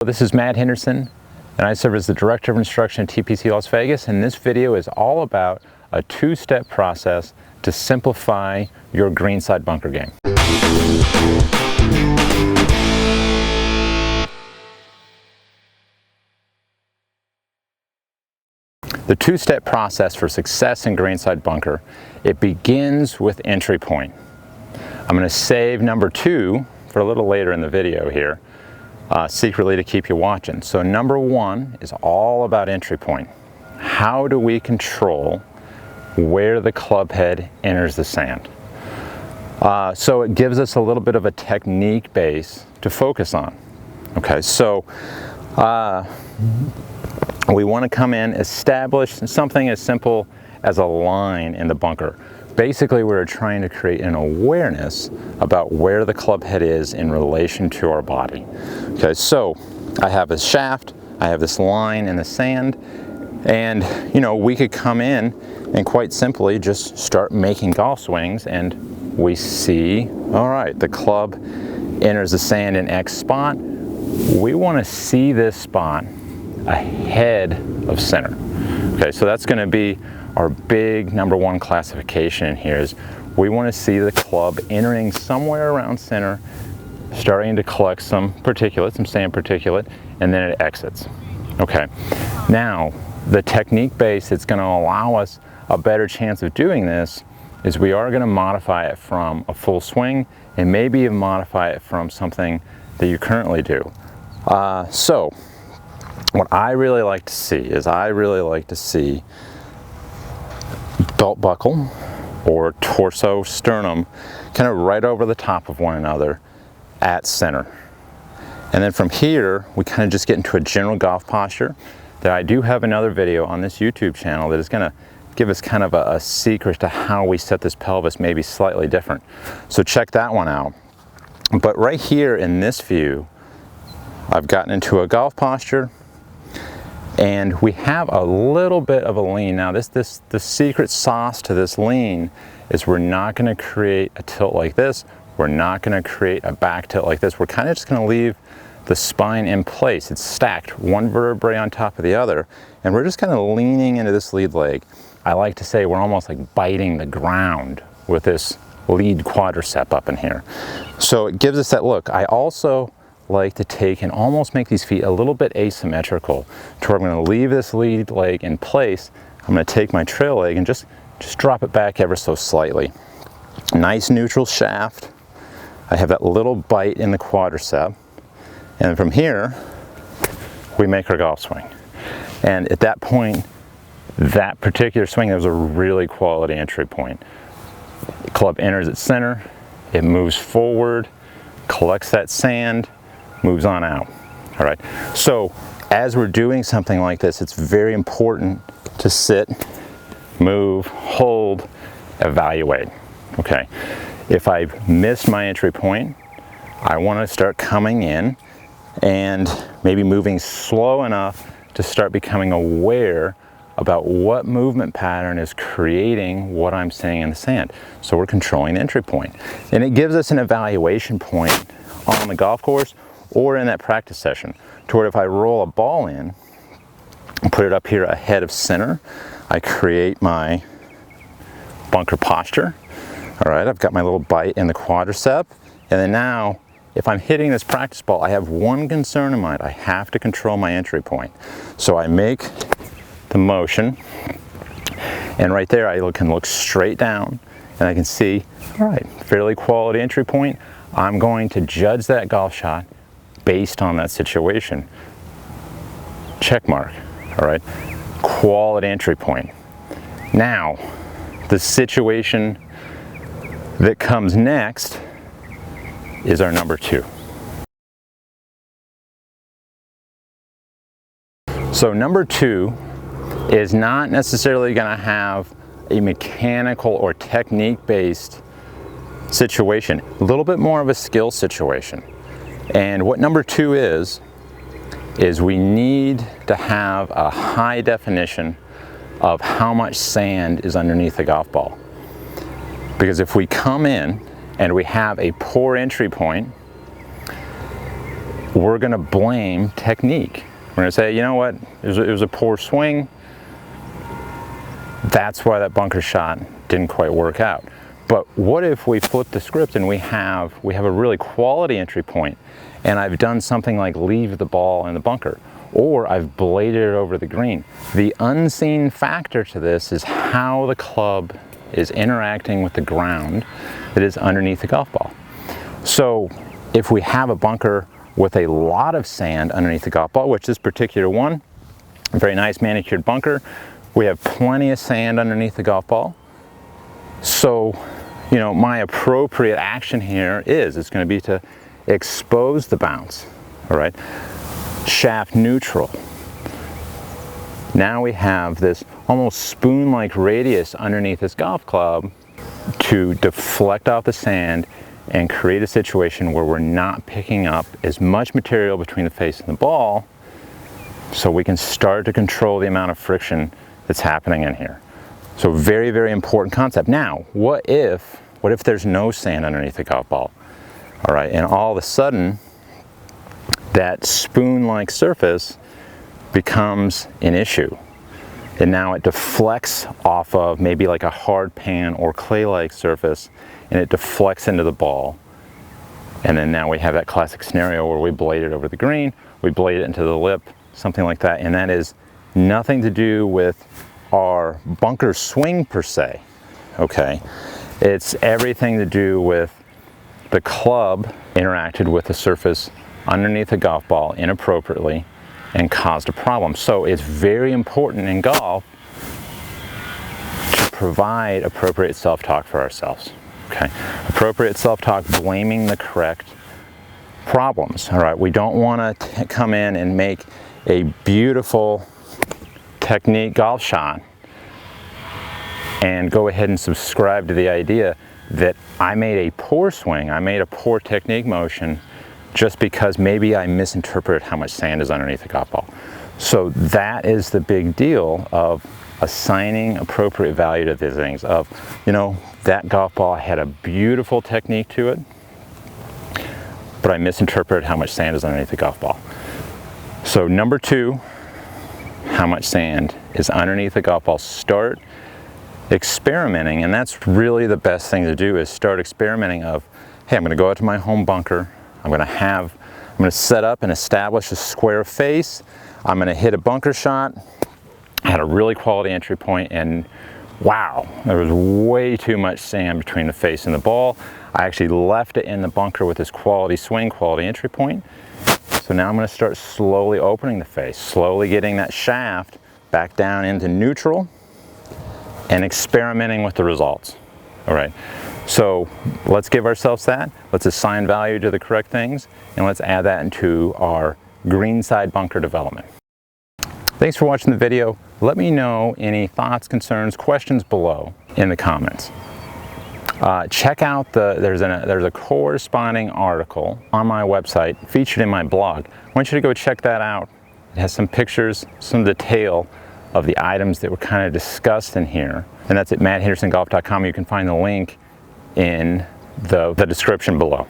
This is Matt Henderson, and I serve as the Director of Instruction at TPC Las Vegas, and this video is all about a two-step process to simplify your greenside bunker game. The two-step process for success in greenside bunker, it begins with entry point. I'm going to save number 2 for a little later in the video here, secretly to keep you watching. So number 1 is all about entry point. How do we control where the club head enters the sand? So it gives us a little bit of a technique base to focus on. Okay, so we want to come in, establish something as simple as a line in the bunker. Basically, we're trying to create an awareness about where the club head is in relation to our body. Okay, so I have a shaft, I have this line in the sand, and we could come in and quite simply just start making golf swings, and we see, all right, the club enters the sand in X spot. We want to see this spot ahead of center. Okay, so that's going to be our big number 1 classification in here. Is we want to see the club entering somewhere around center, starting to collect some particulate, some sand particulate, and then it exits. Okay, now the technique base that's going to allow us a better chance of doing this is we are going to modify it from a full swing and maybe even modify it from something that you currently do. So what I really like to see is belt buckle or torso sternum kind of right over the top of one another at center. And then from here, we kind of just get into a general golf posture that I do have another video on this YouTube channel that is going to give us kind of a secret to how we set this pelvis maybe slightly different. So check that one out. But right here in this view, I've gotten into a golf posture, and we have a little bit of a lean. Now the secret sauce to this lean is we're not going to create a tilt like this. We're not going to create a back tilt like this. We're kind of just going to leave the spine in place. It's stacked, one vertebrae on top of the other, and we're just kind of leaning into this lead leg. I like to say we're almost like biting the ground with this lead quadricep up in here. So it gives us that look. I also like to take and almost make these feet a little bit asymmetrical to where I'm going to leave this lead leg in place. I'm going to take my trail leg and just drop it back ever so slightly. Nice neutral shaft. I have that little bite in the quadricep, and from here we make our golf swing. And at that point, that particular swing, there was a really quality entry point. The club enters at center, it moves forward, collects that sand, moves on out. All right, so as we're doing something like this, it's very important to sit, move, hold, evaluate. Okay, if I've missed my entry point, I want to start coming in and maybe moving slow enough to start becoming aware about what movement pattern is creating what I'm seeing in the sand. So we're controlling the entry point. And it gives us an evaluation point on the golf course or in that practice session, to where if I roll a ball in and put it up here ahead of center, I create my bunker posture. All right, I've got my little bite in the quadricep, and then now if I'm hitting this practice ball, I have one concern in mind. I have to control my entry point. So I make the motion, and right there I can look straight down and I can see, all right, fairly quality entry point. I'm going to judge that golf shot based on that situation. Check mark. All right, quality entry point. Now the situation that comes next is our number 2. So number 2 is not necessarily going to have a mechanical or technique based situation, a little bit more of a skill situation. And what number 2 is we need to have a high definition of how much sand is underneath the golf ball. Because if we come in and we have a poor entry point, we're going to blame technique. We're going to say, you know what, it was a poor swing. That's why that bunker shot didn't quite work out. But what if we flip the script and we have a really quality entry point, and I've done something like leave the ball in the bunker, or I've bladed it over the green. The unseen factor to this is how the club is interacting with the ground that is underneath the golf ball. So if we have a bunker with a lot of sand underneath the golf ball, which this particular one, a very nice manicured bunker, we have plenty of sand underneath the golf ball. So, you know, my appropriate action here it's going to be to expose the bounce, all right? Shaft neutral. Now we have this almost spoon-like radius underneath this golf club to deflect off the sand and create a situation where we're not picking up as much material between the face and the ball, so we can start to control the amount of friction that's happening in here. So very, very important concept. Now, what if there's no sand underneath the golf ball? All right, and all of a sudden, that spoon-like surface becomes an issue. And now it deflects off of maybe like a hard pan or clay-like surface, and it deflects into the ball. And then now we have that classic scenario where we blade it over the green, we blade it into the lip, something like that. And that is nothing to do with our bunker swing per se, okay? It's everything to do with the club interacted with the surface underneath the golf ball inappropriately and caused a problem. So it's very important in golf to provide appropriate self-talk for ourselves, okay? Appropriate self-talk, blaming the correct problems, all right? We don't want to come in and make a beautiful technique golf shot and go ahead and subscribe to the idea that I made a poor swing, I made a poor technique motion just because maybe I misinterpreted how much sand is underneath the golf ball. So that is the big deal of assigning appropriate value to these things of, you know, that golf ball had a beautiful technique to it, but I misinterpreted how much sand is underneath the golf ball. So number 2, how much sand is underneath the golf ball. Start experimenting, and that's really the best thing to do, is start experimenting of, hey, I'm going to go out to my home bunker, I'm going to set up and establish a square face, I'm going to hit a bunker shot. I had a really quality entry point, and wow, there was way too much sand between the face and the ball. I actually left it in the bunker with this quality swing, quality entry point. So now I'm going to start slowly opening the face, slowly getting that shaft back down into neutral and experimenting with the results. All right, so let's give ourselves that. Let's assign value to the correct things, and let's add that into our greenside bunker development. Thanks for watching the video. Let me know any thoughts, concerns, questions below in the comments. Check out there's a corresponding article on my website featured in my blog. I want you to go check that out. It has some pictures, some detail of the items that were kind of discussed in here. And that's at matthendersongolf.com. You can find the link in the description below.